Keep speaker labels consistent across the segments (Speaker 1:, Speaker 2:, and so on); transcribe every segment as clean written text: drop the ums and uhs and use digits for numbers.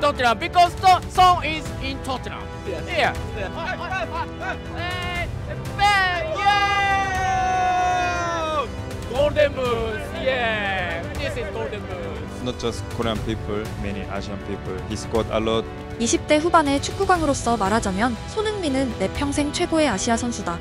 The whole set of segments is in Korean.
Speaker 1: Tottenham because the song is in Tottenham.
Speaker 2: Yes.
Speaker 1: Yeah. Yeah. Golden Boots. Yeah. This is Golden Boots.
Speaker 3: Not just Korean people, many Asian people. He scored a lot.
Speaker 4: 20대 후반의 축구광으로서 말하자면 손흥민은 내 평생 최고의 아시아 선수다.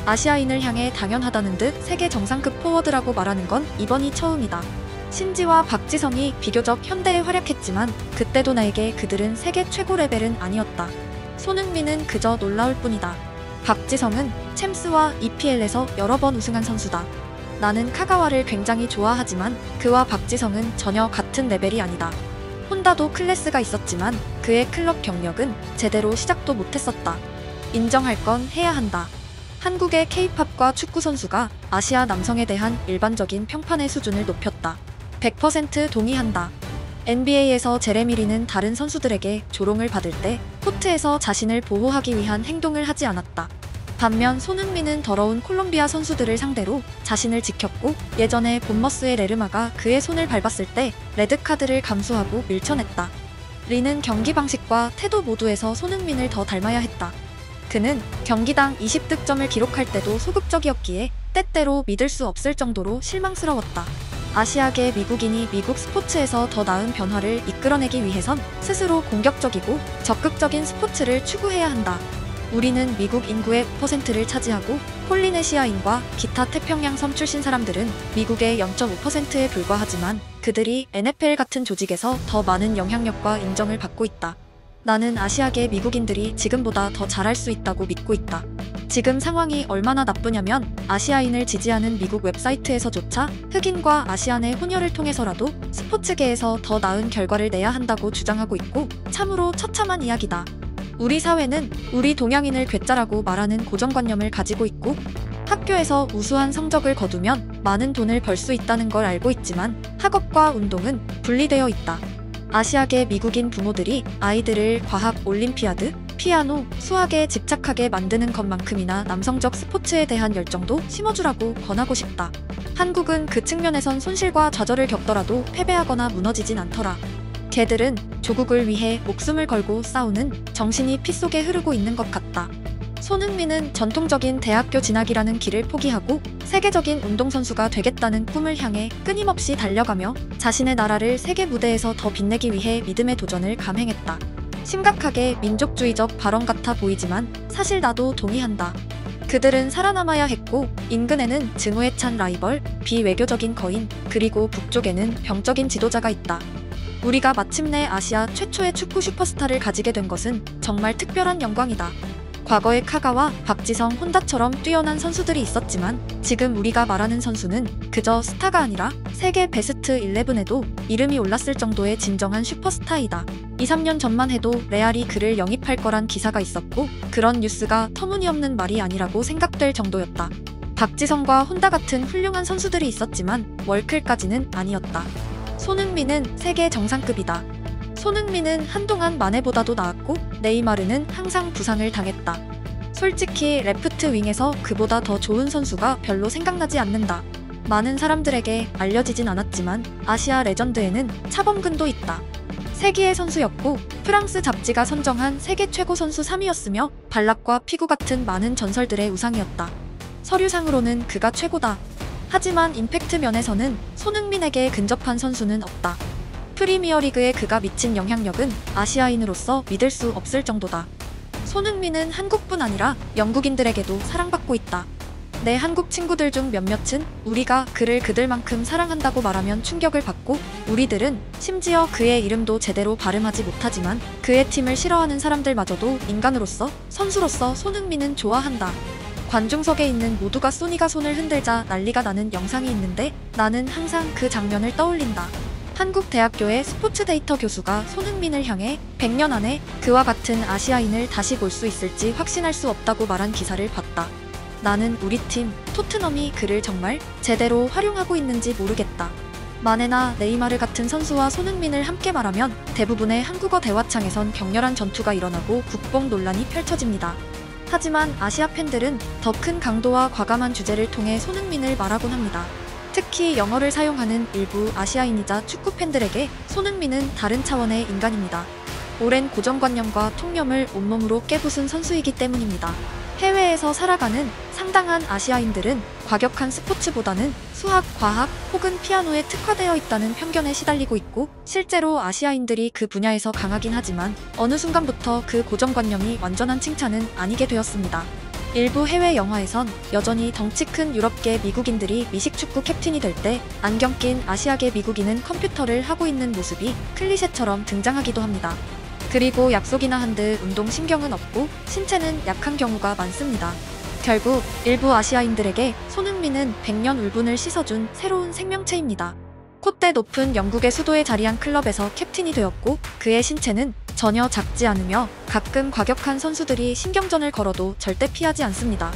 Speaker 4: 아시아인을 향해 당연하다는 듯 세계 정상급 포워드라고 말하는 건 이번이 처음이다. 신지와 박지성이 비교적 현대에 활약했지만 그때도 나에게 그들은 세계 최고 레벨은 아니었다. 손흥민은 그저 놀라울 뿐이다. 박지성은 챔스와 EPL에서 여러 번 우승한 선수다. 나는 카가와를 굉장히 좋아하지만 그와 박지성은 전혀 같은 레벨이 아니다. 혼다도 클래스가 있었지만 그의 클럽 경력은 제대로 시작도 못했었다. 인정할 건 해야 한다. 한국의 K-팝과 축구 선수가 아시아 남성에 대한 일반적인 평판의 수준을 높였다. 100% 동의한다. NBA에서 제레미 린은 다른 선수들에게 조롱을 받을 때 코트에서 자신을 보호하기 위한 행동을 하지 않았다. 반면 손흥민은 더러운 콜롬비아 선수들을 상대로 자신을 지켰고 예전에 본머스의 레르마가 그의 손을 밟았을 때 레드카드를 감수하고 밀쳐냈다. 린은 경기 방식과 태도 모두에서 손흥민을 더 닮아야 했다. 그는 경기당 20득점을 기록할 때도 소극적이었기에 때때로 믿을 수 없을 정도로 실망스러웠다. 아시아계 미국인이 미국 스포츠에서 더 나은 변화를 이끌어내기 위해선 스스로 공격적이고 적극적인 스포츠를 추구해야 한다. 우리는 미국 인구의 5%를 차지하고 폴리네시아인과 기타 태평양 섬 출신 사람들은 미국의 0.5%에 불과하지만 그들이 NFL 같은 조직에서 더 많은 영향력과 인정을 받고 있다. 나는 아시아계 미국인들이 지금보다 더 잘할 수 있다고 믿고 있다. 지금 상황이 얼마나 나쁘냐면 아시아인을 지지하는 미국 웹사이트에서조차 흑인과 아시안의 혼혈을 통해서라도 스포츠계에서 더 나은 결과를 내야 한다고 주장하고 있고 참으로 처참한 이야기다. 우리 사회는 우리 동양인을 괴짜라고 말하는 고정관념을 가지고 있고 학교에서 우수한 성적을 거두면 많은 돈을 벌 수 있다는 걸 알고 있지만 학업과 운동은 분리되어 있다. 아시아계 미국인 부모들이 아이들을 과학 올림피아드, 피아노, 수학에 집착하게 만드는 것만큼이나 남성적 스포츠에 대한 열정도 심어주라고 권하고 싶다. 한국은 그 측면에선 손실과 좌절을 겪더라도 패배하거나 무너지진 않더라. 걔들은 조국을 위해 목숨을 걸고 싸우는 정신이 피 속에 흐르고 있는 것 같다. 손흥민은 전통적인 대학교 진학이라는 길을 포기하고 세계적인 운동선수가 되겠다는 꿈을 향해 끊임없이 달려가며 자신의 나라를 세계 무대에서 더 빛내기 위해 믿음의 도전을 감행했다. 심각하게 민족주의적 발언 같아 보이지만 사실 나도 동의한다. 그들은 살아남아야 했고 인근에는 증오에 찬 라이벌, 비외교적인 거인, 그리고 북쪽에는 병적인 지도자가 있다. 우리가 마침내 아시아 최초의 축구 슈퍼스타를 가지게 된 것은 정말 특별한 영광이다. 과거의 카가와 박지성, 혼다처럼 뛰어난 선수들이 있었지만 지금 우리가 말하는 선수는 그저 스타가 아니라 세계 베스트 11에도 이름이 올랐을 정도의 진정한 슈퍼스타이다. 2~3년 전만 해도 레알이 그를 영입할 거란 기사가 있었고 그런 뉴스가 터무니없는 말이 아니라고 생각될 정도였다. 박지성과 혼다 같은 훌륭한 선수들이 있었지만 월클까지는 아니었다. 손흥민은 세계 정상급이다. 손흥민은 한동안 마네보다도 나았고 네이마르는 항상 부상을 당했다. 솔직히 레프트 윙에서 그보다 더 좋은 선수가 별로 생각나지 않는다. 많은 사람들에게 알려지진 않았지만 아시아 레전드에는 차범근도 있다. 세기의 선수였고 프랑스 잡지가 선정한 세계 최고 선수 3위였으며 발락과 피구 같은 많은 전설들의 우상이었다. 서류상으로는 그가 최고다. 하지만 임팩트 면에서는 손흥민에게 근접한 선수는 없다. 프리미어리그에 그가 미친 영향력은 아시아인으로서 믿을 수 없을 정도다. 손흥민은 한국뿐 아니라 영국인들에게도 사랑받고 있다. 내 한국 친구들 중 몇몇은 우리가 그를 그들만큼 사랑한다고 말하면 충격을 받고 우리들은 심지어 그의 이름도 제대로 발음하지 못하지만 그의 팀을 싫어하는 사람들마저도 인간으로서, 선수로서 손흥민은 좋아한다. 관중석에 있는 모두가 소니가 손을 흔들자 난리가 나는 영상이 있는데 나는 항상 그 장면을 떠올린다. 한국 대학교의 스포츠 데이터 교수가 손흥민을 향해 100년 안에 그와 같은 아시아인을 다시 볼 수 있을지 확신할 수 없다고 말한 기사를 봤다. 나는 우리 팀 토트넘이 그를 정말 제대로 활용하고 있는지 모르겠다. 마네나 네이마르 같은 선수와 손흥민을 함께 말하면 대부분의 한국어 대화창에선 격렬한 전투가 일어나고 국뽕 논란이 펼쳐집니다. 하지만 아시아 팬들은 더 큰 강도와 과감한 주제를 통해 손흥민을 말하곤 합니다. 특히 영어를 사용하는 일부 아시아인이자 축구 팬들에게 손흥민은 다른 차원의 인간입니다. 오랜 고정관념과 통념을 온몸으로 깨부순 선수이기 때문입니다. 해외에서 살아가는 상당한 아시아인들은 과격한 스포츠보다는 수학, 과학 혹은 피아노에 특화되어 있다는 편견에 시달리고 있고, 실제로 아시아인들이 그 분야에서 강하긴 하지만 어느 순간부터 그 고정관념이 완전한 칭찬은 아니게 되었습니다. 일부 해외 영화에선 여전히 덩치 큰 유럽계 미국인들이 미식축구 캡틴이 될 때 안경 낀 아시아계 미국인은 컴퓨터를 하고 있는 모습이 클리셰처럼 등장하기도 합니다. 그리고 약속이나 한 듯 운동 신경은 없고 신체는 약한 경우가 많습니다. 결국 일부 아시아인들에게 손흥민은 100년 울분을 씻어준 새로운 생명체입니다. 콧대 높은 영국의 수도에 자리한 클럽에서 캡틴이 되었고, 그의 신체는 전혀 작지 않으며 가끔 과격한 선수들이 신경전을 걸어도 절대 피하지 않습니다.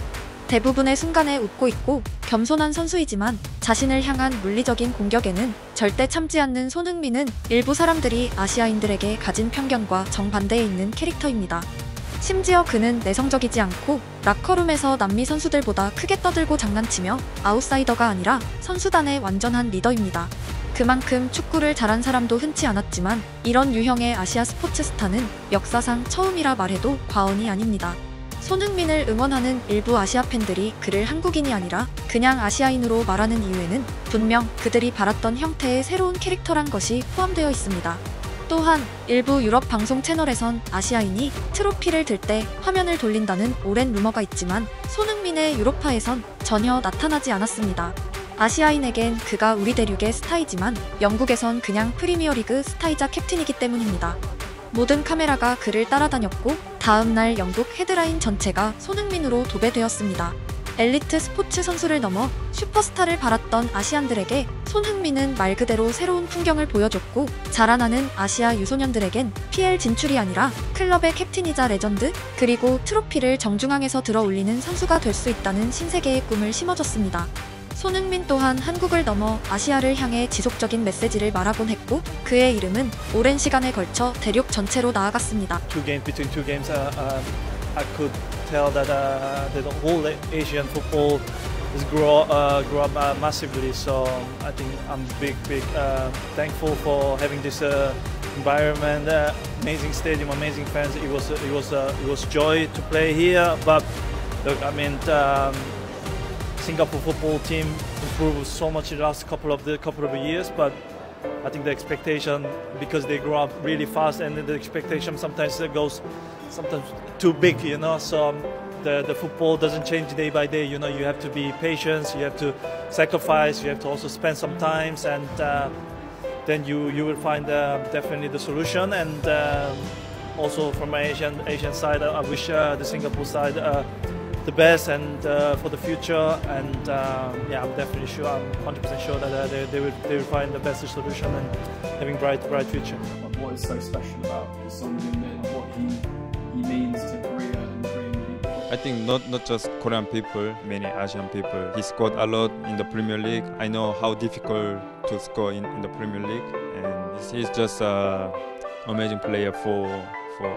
Speaker 4: 대부분의 순간에 웃고 있고 겸손한 선수이지만 자신을 향한 물리적인 공격에는 절대 참지 않는 손흥민은 일부 사람들이 아시아인들에게 가진 편견과 정반대에 있는 캐릭터입니다. 심지어 그는 내성적이지 않고 라커룸에서 남미 선수들보다 크게 떠들고 장난치며 아웃사이더가 아니라 선수단의 완전한 리더입니다. 그만큼 축구를 잘한 사람도 흔치 않았지만 이런 유형의 아시아 스포츠 스타는 역사상 처음이라 말해도 과언이 아닙니다. 손흥민을 응원하는 일부 아시아 팬들이 그를 한국인이 아니라 그냥 아시아인으로 말하는 이유에는 분명 그들이 바랐던 형태의 새로운 캐릭터란 것이 포함되어 있습니다. 또한 일부 유럽 방송 채널에선 아시아인이 트로피를 들 때 화면을 돌린다는 오랜 루머가 있지만 손흥민의 유로파에선 전혀 나타나지 않았습니다. 아시아인에겐 그가 우리 대륙의 스타이지만 영국에선 그냥 프리미어리그 스타이자 캡틴이기 때문입니다. 모든 카메라가 그를 따라다녔고 다음날 영국 헤드라인 전체가 손흥민으로 도배되었습니다. 엘리트 스포츠 선수를 넘어 슈퍼스타를 바랐던 아시안들에게 손흥민은 말 그대로 새로운 풍경을 보여줬고, 자라나는 아시아 유소년들에겐 PL 진출이 아니라 클럽의 캡틴이자 레전드, 그리고 트로피를 정중앙에서 들어 올리는 선수가 될 수 있다는 신세계의 꿈을 심어줬습니다. 손흥민 또한 한국을 넘어 아시아를 향해 지속적인 메시지를 말하곤 했고, 그의 이름은 오랜 시간에 걸쳐 대륙 전체로 나아갔습니다.
Speaker 2: Between two games, I could tell that the whole Asian football has grew up massively. So I think I'm big thankful for having this environment, amazing stadium, amazing fans. It was joy to play here. But look, I mean. Singapore football team improved so much in the last couple of years, but I think the expectation, because they grow up really fast, and the expectation sometimes goes too big, you know. So the football doesn't change day by day. You know, you have to be patient, you have to sacrifice, you have to also spend some time, and then you will find definitely the solution. And also from my Asian side, I wish the Singapore side the best and for the future, and yeah, I'm definitely sure, I'm 100% sure that they will find the best solution and having bright future.
Speaker 5: What is so special about Son Heung-min, what he means to Korea and Korean people?
Speaker 3: I think not just Korean people, many Asian people. He scored a lot in the Premier League. I know how difficult to score in the Premier League, and he's just an amazing player for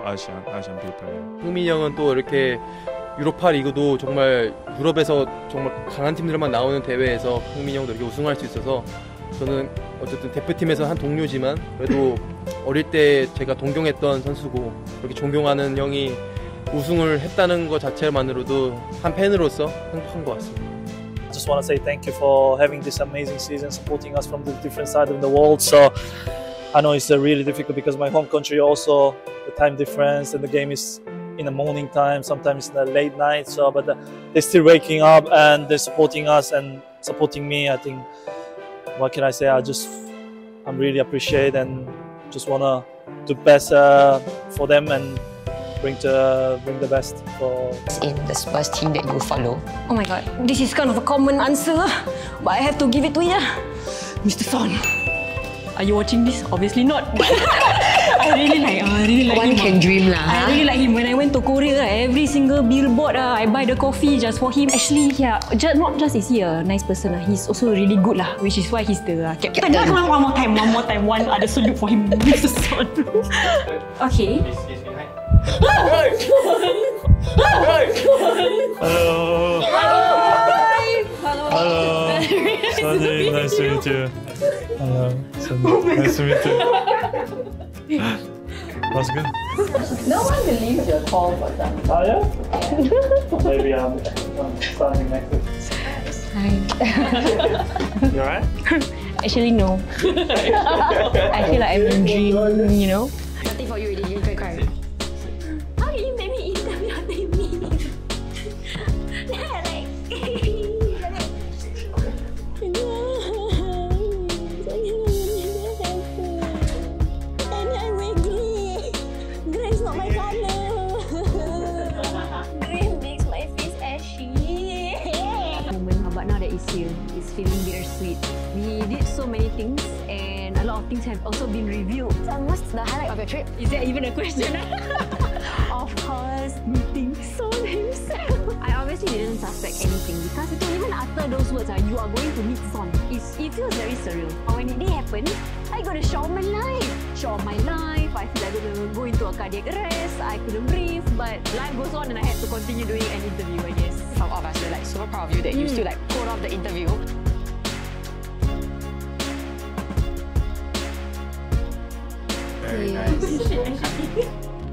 Speaker 3: Asian people.
Speaker 6: 흥민이 형은 또 이렇게 유로파 리그도 정말 유럽에서 정말 강한 팀들만 나오는 대회에서 흥민이 형도 이렇게 우승할 수 있어서, 저는 어쨌든 대표팀에서 한 동료지만 그래도 어릴 때 제가 동경했던 선수고, 이렇게 존경하는 형이 우승을 했다는 것 자체만으로도 한 팬으로서 행복한 것 같습니다.
Speaker 2: I just want to say thank you for having this amazing season, supporting us from the different side of the world. So I know it's really difficult because my home country also, the time difference, and the game is in the morning time, sometimes in the late night. So, but they're still waking up and they're supporting us and supporting me. I think, what can I say? I'm really appreciate and just wanna do best for them and bring the best for.
Speaker 7: In the Spurs team that you follow.
Speaker 8: Oh my God, this is kind of a common answer, but I have to give it to you, Mr. Son. Are you watching this? Obviously not. I really like
Speaker 7: One
Speaker 8: him.
Speaker 7: can dream lah.
Speaker 8: I really like him. When I went to Korea, every single billboard, I buy the coffee just for him. Actually, yeah, not just is he a nice person, he's also really good lah, which is why he's the captain. Come on, one more time. One other salute for him. Mr. Son. Okay.
Speaker 2: Hello. Hello. Sunny, nice to meet you. Hello. Sunny, nice to meet you. That's good.
Speaker 9: No one believes your call for that.
Speaker 2: Oh yeah? Maybe I'm standing next to you.
Speaker 8: Hi.
Speaker 2: You alright?
Speaker 8: Actually, no. I feel like I'm in a dream, you know.
Speaker 7: Nothing for you already. You can cry.
Speaker 8: How can you make me interview after me? It's feeling bittersweet. We did so many things and a lot of things have also been revealed.
Speaker 7: So what's the highlight of your trip?
Speaker 8: Is that even a question? Of course, meeting Son himself. I obviously didn't suspect anything because even after those words, you are going to meet Son. It feels very surreal. When it did happen, I got a show of my life. Show of my life. I feel like I'm going to go into a cardiac arrest. I couldn't breathe, but life goes on and I had to continue doing an interview, I guess.
Speaker 7: Some of us were like super proud of you that you still like pulled off the interview.
Speaker 3: Very nice.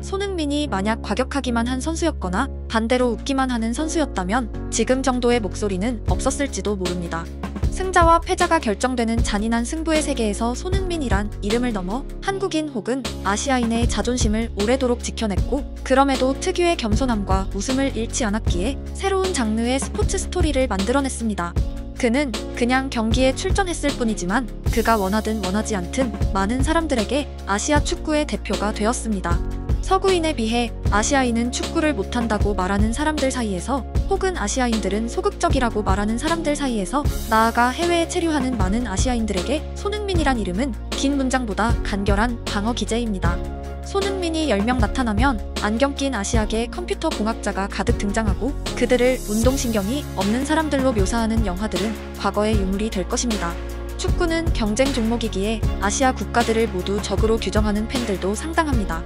Speaker 4: 손흥민이 만약 과격하기만 한 선수였거나 반대로 웃기만 하는 선수였다면 지금 정도의 목소리는 없었을지도 모릅니다. 승자와 패자가 결정되는 잔인한 승부의 세계에서 손흥민이란 이름을 넘어 한국인 혹은 아시아인의 자존심을 오래도록 지켜냈고 그럼에도 특유의 겸손함과 웃음을 잃지 않았기에 새로운 장르의 스포츠 스토리를 만들어냈습니다. 그는 그냥 경기에 출전했을 뿐이지만 그가 원하든 원하지 않든 많은 사람들에게 아시아 축구의 대표가 되었습니다. 서구인에 비해 아시아인은 축구를 못한다고 말하는 사람들 사이에서 혹은 아시아인들은 소극적이라고 말하는 사람들 사이에서 나아가 해외에 체류하는 많은 아시아인들에게 손흥민이란 이름은 긴 문장보다 간결한 방어 기제입니다. 손흥민이 10명 나타나면 안경 낀 아시아계 컴퓨터 공학자가 가득 등장하고 그들을 운동신경이 없는 사람들로 묘사하는 영화들은 과거의 유물이 될 것입니다. 축구는 경쟁 종목이기에 아시아 국가들을 모두 적으로 규정하는 팬들도 상당합니다.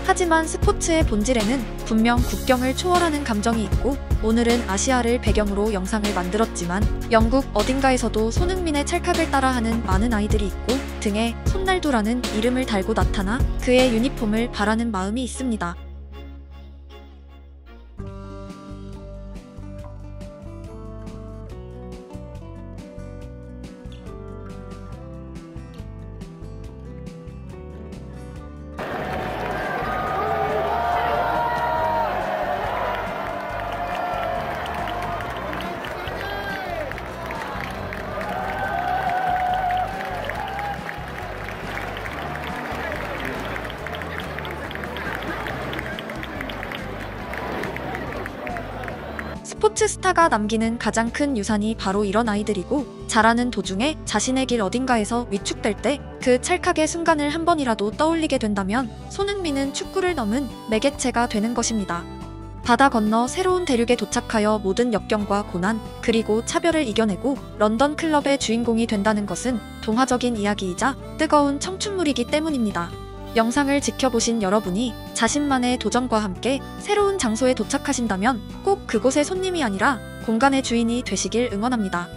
Speaker 4: 하지만 스포츠의 본질에는 분명 국경을 초월하는 감정이 있고 오늘은 아시아를 배경으로 영상을 만들었지만 영국 어딘가에서도 손흥민의 찰칵을 따라하는 많은 아이들이 있고 등에 손날두라는 이름을 달고 나타나 그의 유니폼을 바라는 마음이 있습니다. 스포츠 스타가 남기는 가장 큰 유산이 바로 이런 아이들이고 자라는 도중에 자신의 길 어딘가에서 위축될 때 그 찰칵의 순간을 한 번이라도 떠올리게 된다면 손흥민은 축구를 넘은 매개체가 되는 것입니다. 바다 건너 새로운 대륙에 도착하여 모든 역경과 고난 그리고 차별을 이겨내고 런던 클럽의 주인공이 된다는 것은 동화적인 이야기이자 뜨거운 청춘물이기 때문입니다. 영상을 지켜보신 여러분이 자신만의 도전과 함께 새로운 장소에 도착하신다면 꼭 그곳의 손님이 아니라 공간의 주인이 되시길 응원합니다.